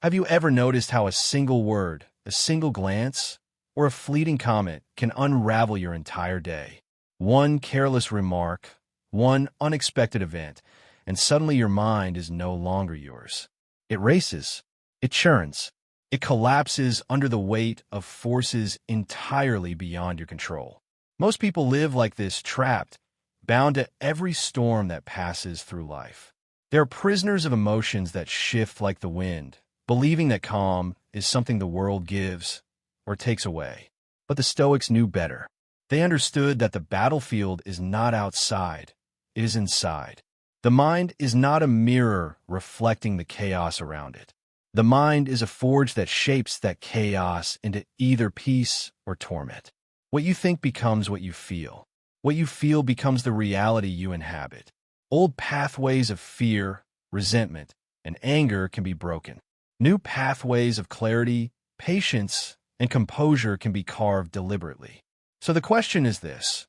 Have you ever noticed how a single word, a single glance, or a fleeting comment can unravel your entire day? One careless remark, one unexpected event, and suddenly your mind is no longer yours. It races, it churns, it collapses under the weight of forces entirely beyond your control. Most people live like this, trapped, bound to every storm that passes through life. They're prisoners of emotions that shift like the wind, believing that calm is something the world gives or takes away. But the Stoics knew better. They understood that the battlefield is not outside, it is inside. The mind is not a mirror reflecting the chaos around it. The mind is a forge that shapes that chaos into either peace or torment. What you think becomes what you feel. What you feel becomes the reality you inhabit. Old pathways of fear, resentment, and anger can be broken. New pathways of clarity, patience, and composure can be carved deliberately. So the question is this: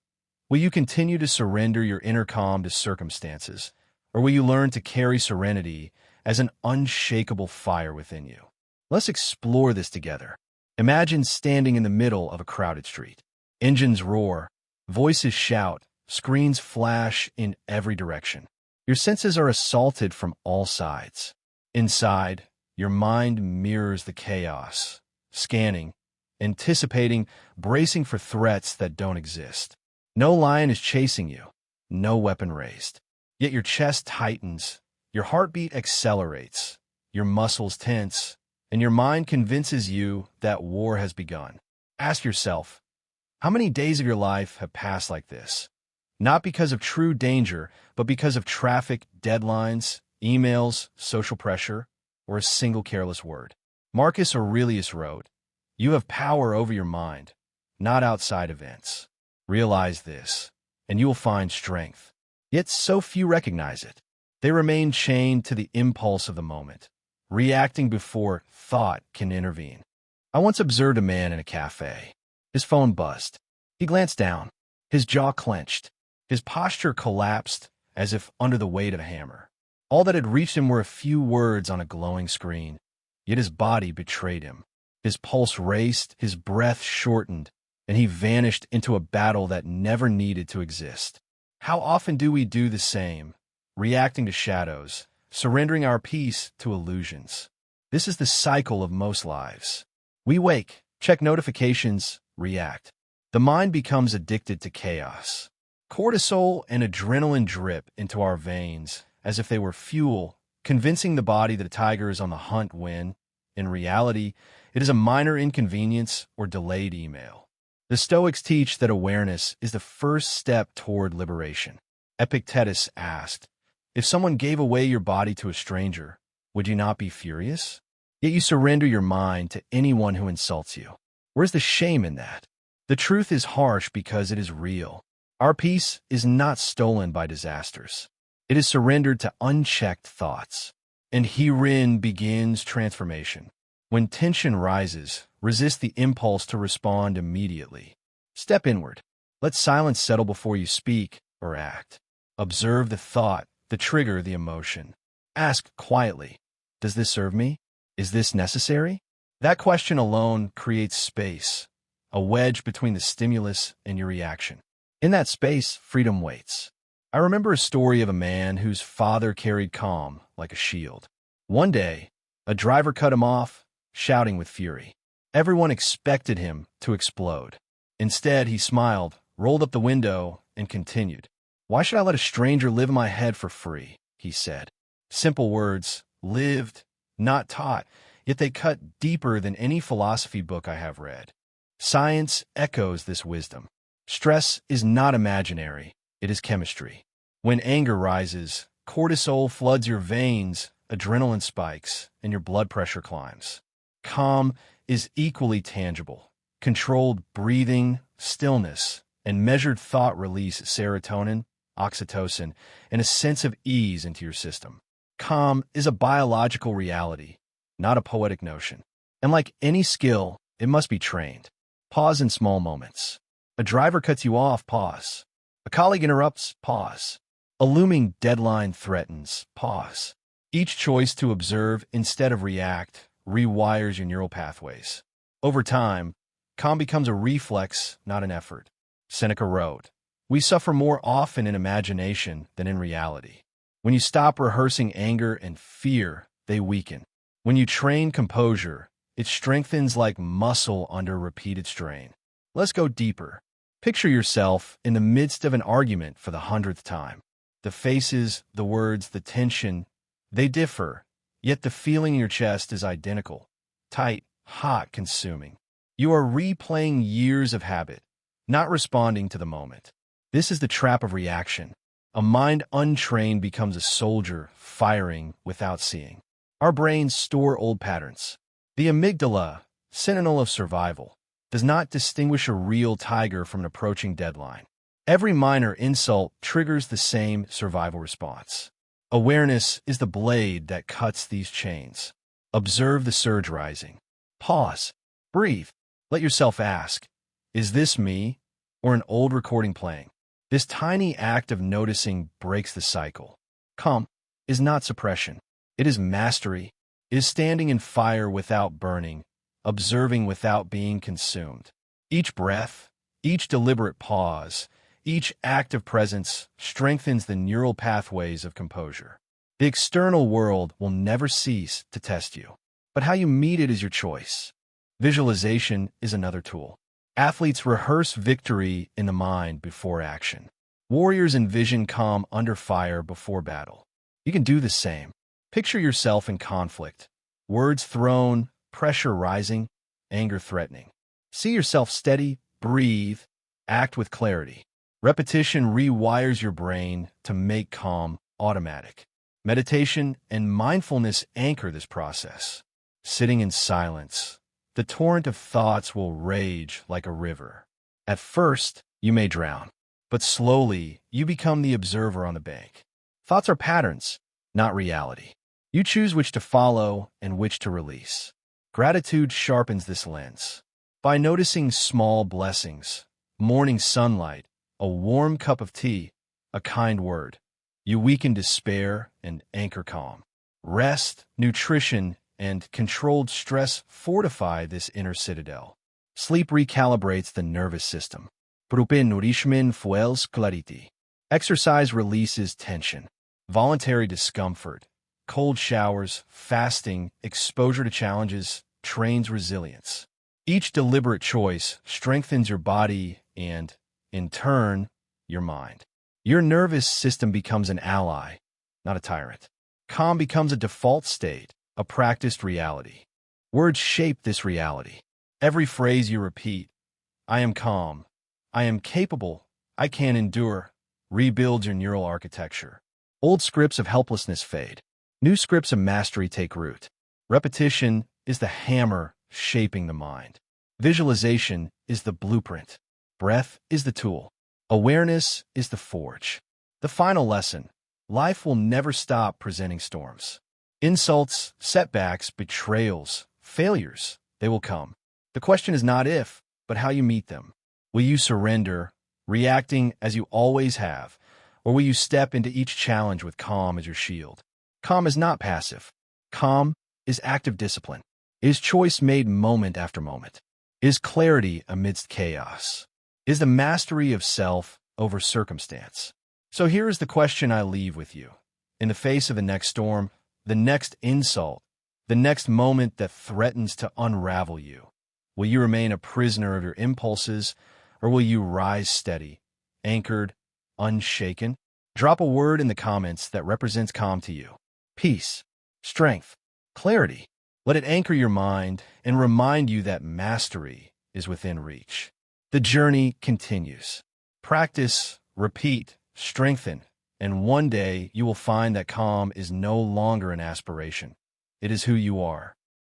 will you continue to surrender your inner calm to circumstances, or will you learn to carry serenity as an unshakable fire within you? Let's explore this together. Imagine standing in the middle of a crowded street. Engines roar, voices shout, screens flash in every direction. Your senses are assaulted from all sides. Inside, your mind mirrors the chaos, scanning, anticipating, bracing for threats that don't exist. No lion is chasing you, no weapon raised. Yet your chest tightens, your heartbeat accelerates, your muscles tense, and your mind convinces you that war has begun. Ask yourself, how many days of your life have passed like this? Not because of true danger, but because of traffic, deadlines, emails, social pressure, or a single careless word. Marcus Aurelius wrote, "You have power over your mind, not outside events. Realize this, and you will find strength." Yet so few recognize it. They remain chained to the impulse of the moment, reacting before thought can intervene. I once observed a man in a cafe. His phone buzzed. He glanced down. His jaw clenched. His posture collapsed as if under the weight of a hammer. All that had reached him were a few words on a glowing screen, yet his body betrayed him. His pulse raced, his breath shortened, and he vanished into a battle that never needed to exist. How often do we do the same, reacting to shadows, surrendering our peace to illusions? This is the cycle of most lives. We wake, check notifications, react. The mind becomes addicted to chaos. Cortisol and adrenaline drip into our veins as if they were fuel, convincing the body that a tiger is on the hunt when, in reality, it is a minor inconvenience or delayed email. The Stoics teach that awareness is the first step toward liberation. Epictetus asked, "If someone gave away your body to a stranger, would you not be furious? Yet you surrender your mind to anyone who insults you. Where's the shame in that?" The truth is harsh because it is real. Our peace is not stolen by disasters. It is surrendered to unchecked thoughts. And herein begins transformation. When tension rises, resist the impulse to respond immediately. Step inward. Let silence settle before you speak or act. Observe the thought, the trigger, the emotion. Ask quietly, does this serve me? Is this necessary? That question alone creates space, a wedge between the stimulus and your reaction. In that space, freedom waits. I remember a story of a man whose father carried calm like a shield. One day, a driver cut him off, shouting with fury. Everyone expected him to explode. Instead, he smiled, rolled up the window, and continued. "Why should I let a stranger live in my head for free?" he said. Simple words, lived, not taught, yet they cut deeper than any philosophy book I have read. Science echoes this wisdom. Stress is not imaginary, it is chemistry. When anger rises, cortisol floods your veins, adrenaline spikes, and your blood pressure climbs. Calm is equally tangible. Controlled breathing, stillness, and measured thought release serotonin, oxytocin, and a sense of ease into your system. Calm is a biological reality, not a poetic notion. And like any skill, it must be trained. Pause in small moments. A driver cuts you off, pause. A colleague interrupts, pause. A looming deadline threatens, pause. Each choice to observe instead of react rewires your neural pathways. Over time, calm becomes a reflex, not an effort. Seneca wrote, "We suffer more often in imagination than in reality." When you stop rehearsing anger and fear, they weaken. When you train composure, it strengthens like muscle under repeated strain. Let's go deeper. Picture yourself in the midst of an argument for the 100th time. The faces, the words, the tension, they differ, yet the feeling in your chest is identical. Tight, hot, consuming. You are replaying years of habit, not responding to the moment. This is the trap of reaction. A mind untrained becomes a soldier, firing without seeing. Our brains store old patterns. The amygdala, sentinel of survival, does not distinguish a real tiger from an approaching deadline. Every minor insult triggers the same survival response. Awareness is the blade that cuts these chains. Observe the surge rising. Pause. Breathe. Let yourself ask, is this me or an old recording playing? This tiny act of noticing breaks the cycle. Calm is not suppression. It is mastery. It is standing in fire without burning, observing without being consumed. Each breath, each deliberate pause, each act of presence strengthens the neural pathways of composure. The external world will never cease to test you, but how you meet it is your choice. Visualization is another tool. Athletes rehearse victory in the mind before action. Warriors envision calm under fire before battle. You can do the same. Picture yourself in conflict. Words thrown, pressure rising, anger threatening. See yourself steady, breathe, act with clarity. Repetition rewires your brain to make calm automatic. Meditation and mindfulness anchor this process. Sitting in silence, the torrent of thoughts will rage like a river. At first, you may drown, but slowly, you become the observer on the bank. Thoughts are patterns, not reality. You choose which to follow and which to release. Gratitude sharpens this lens. By noticing small blessings, morning sunlight, a warm cup of tea, a kind word, you weaken despair and anchor calm. Rest, nutrition, and controlled stress fortify this inner citadel. Sleep recalibrates the nervous system. Proper nourishment fuels clarity. Exercise releases tension. Voluntary discomfort, cold showers, fasting, exposure to challenges trains resilience. Each deliberate choice strengthens your body and, in turn, your mind. Your nervous system becomes an ally, not a tyrant. Calm becomes a default state, a practiced reality. Words shape this reality. Every phrase you repeat, I am calm, I am capable, I can endure, rebuilds your neural architecture. Old scripts of helplessness fade. New scripts of mastery take root. Repetition is the hammer shaping the mind. Visualization is the blueprint. Breath is the tool. Awareness is the forge. The final lesson: life will never stop presenting storms. Insults, setbacks, betrayals, failures, they will come. The question is not if, but how you meet them. Will you surrender, reacting as you always have, or will you step into each challenge with calm as your shield? Calm is not passive. Calm is active discipline. It is choice made moment after moment. It is clarity amidst chaos. It is the mastery of self over circumstance. So here is the question I leave with you. In the face of the next storm, the next insult, the next moment that threatens to unravel you, will you remain a prisoner of your impulses, or will you rise steady, anchored, unshaken? Drop a word in the comments that represents calm to you. Peace, strength, clarity. Let it anchor your mind and remind you that mastery is within reach. The journey continues. Practice, repeat, strengthen, and one day you will find that calm is no longer an aspiration. It is who you are.